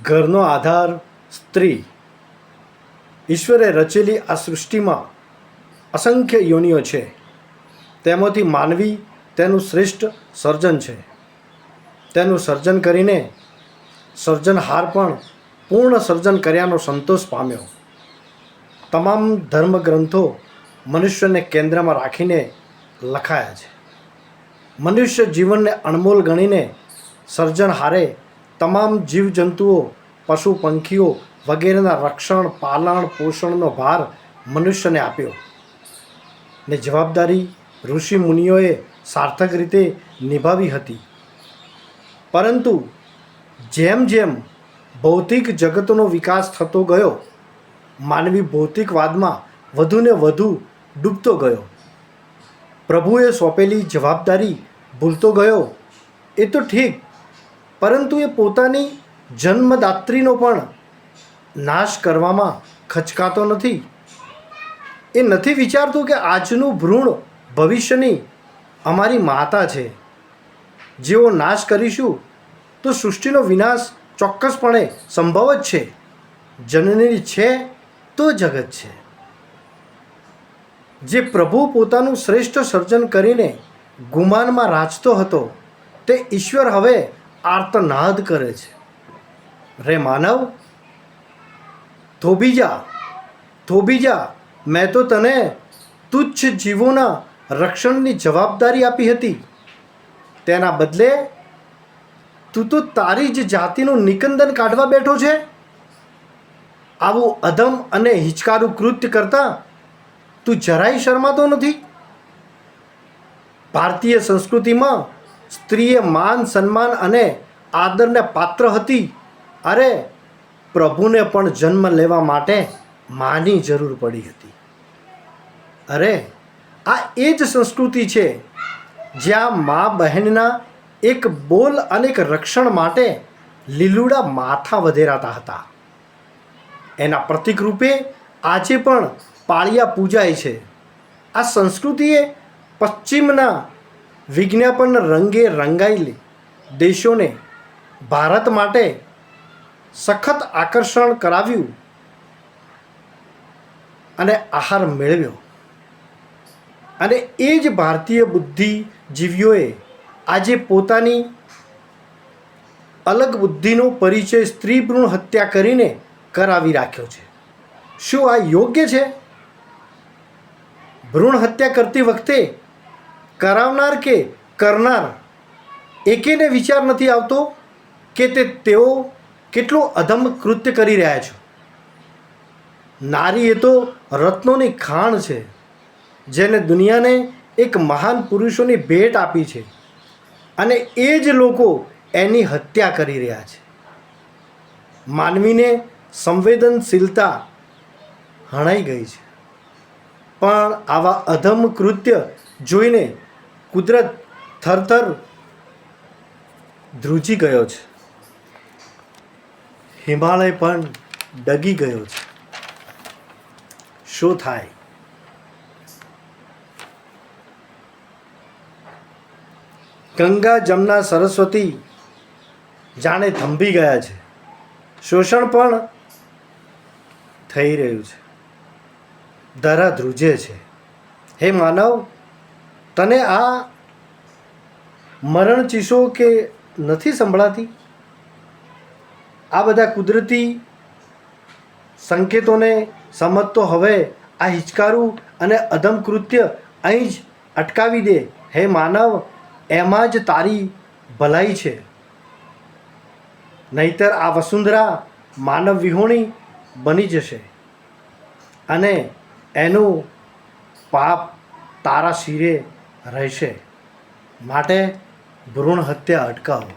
ઘરનો આધાર સ્ત્રી. ઈશ્વરે રચેલી આ સૃષ્ટિમાં અસંખ્ય યોનિઓ છે. તેમાંથી માનવી તેનું શ્રેષ્ઠ સર્જન છે. તેનું સર્જન કરીને સર્જનહાર પણ પૂર્ણ સર્જન કર્યાનો સંતોષ પામ્યો. તમામ ધર્મગ્રંથો મનુષ્યને કેન્દ્રમાં રાખીને લખાયા છે. મનુષ્ય જીવનને અણમોલ ગણીને સર્જનહારે તમામ જીવજંતુઓ, પશુ પંખીઓ વગેરેના રક્ષણ, પાલન, પોષણનો ભાર મનુષ્યને આપ્યો ને જવાબદારી ઋષિ મુનિઓએ સાર્થક રીતે નિભાવી હતી. પરંતુ જેમ જેમ ભૌતિક જગતનો વિકાસ થતો ગયો, માનવી ભૌતિકવાદમાં વધુને વધુ ડૂબતો ગયો. પ્રભુએ સોંપેલી જવાબદારી ભૂલતો ગયો એ તો ઠીક, પરંતુ એ પોતાની જન્મદાત્રીનો પણ નાશ કરવામાં ખચકાતો નથી. એ નથી વિચારતું કે આજનું ભ્રૂણ ભવિષ્યની અમારી માતા છે. જેવો નાશ કરીશું તો સૃષ્ટિનો વિનાશ ચોક્કસપણે સંભવ જ છે. જનની છે તો જગત છે. જે પ્રભુ પોતાનું શ્રેષ્ઠ સર્જન કરીને ગુમાનમાં રાચતો હતો, તે ઈશ્વર હવે આર્તનાદ કરે છે. રે માનવ, થોભી જા, થોભી જા. મેં તો તને તુચ્છ જીવોના રક્ષણની જવાબદારી આપી હતી. તેના બદલે તું તો તારી જ જાતિનું નિકંદન કાઢવા બેઠો છે. આવું અધમ અને હિચકારું કૃત્ય કરતાં તું જરાય શરમાતો નથી. ભારતીય સંસ્કૃતિમાં સ્ત્રીએ માન, સન્માન અને આદરને પાત્ર હતી. અરે, પ્રભુને પણ જન્મ લેવા માટે માની જરૂર પડી હતી. અરે, આ એ જ સંસ્કૃતિ છે જ્યાં મા બહેનના એક બોલ અને એક રક્ષણ માટે લીલુડા માથા વધેરાતા હતા. એના પ્રતીક રૂપે આજે પણ પાળિયા પૂજાય છે. આ સંસ્કૃતિએ પશ્ચિમના વિજ્ઞાપન રંગે રંગાયેલી દેશોને ભારત માટે સખત આકર્ષણ કરાવ્યું અને આહાર મેળવ્યો. અને એ જ ભારતીય બુદ્ધિજીવીઓએ આજે પોતાની અલગ બુદ્ધિનો પરિચય સ્ત્રી ભ્રૂણ હત્યા કરીને કરાવી રાખ્યો છે. શું આ યોગ્ય છે? ભ્રૂણ હત્યા કરતી વખતે કરાવનાર કે કરનાર એકેને વિચાર નથી આવતો કે તેઓ કેટલું અધમ કૃત્ય કરી રહ્યા છે. નારી એ તો રત્નોની ખાણ છે, જેને દુનિયાને એક મહાન પુરુષોની ભેટ આપી છે, અને એ જ લોકો એની હત્યા કરી રહ્યા છે. માનવીને સંવેદનશીલતા હણાઈ ગઈ છે, પણ આવા અધમ કૃત્ય જોઈને કુદરત થરથર ધ્રુજી ગયો છે. હિમાલય પણ ડગી ગયો છે. શું થાય? ગંગા, જમના, સરસ્વતી જાણે થંભી ગયા છે. શોષણ પણ થઈ રહ્યું છે. ધરા ધ્રુજે છે. હે માનવ, તને આ મરણ ચીસો કે નથી સંભળાતી? આ બધા કુદરતી સંકેતોને સમજતો હવે આ હિચકારું અને અધમ કૃત્ય અહીં જ અટકાવી દે. હે માનવ, એમાં જ તારી ભલાઈ છે. નહીતર આ વસુંધરા માનવ વિહોણી બની જશે અને એનું પાપ તારા શિરે રહેશે. માટે ભ્રૂણ હત્યા અટકાવો.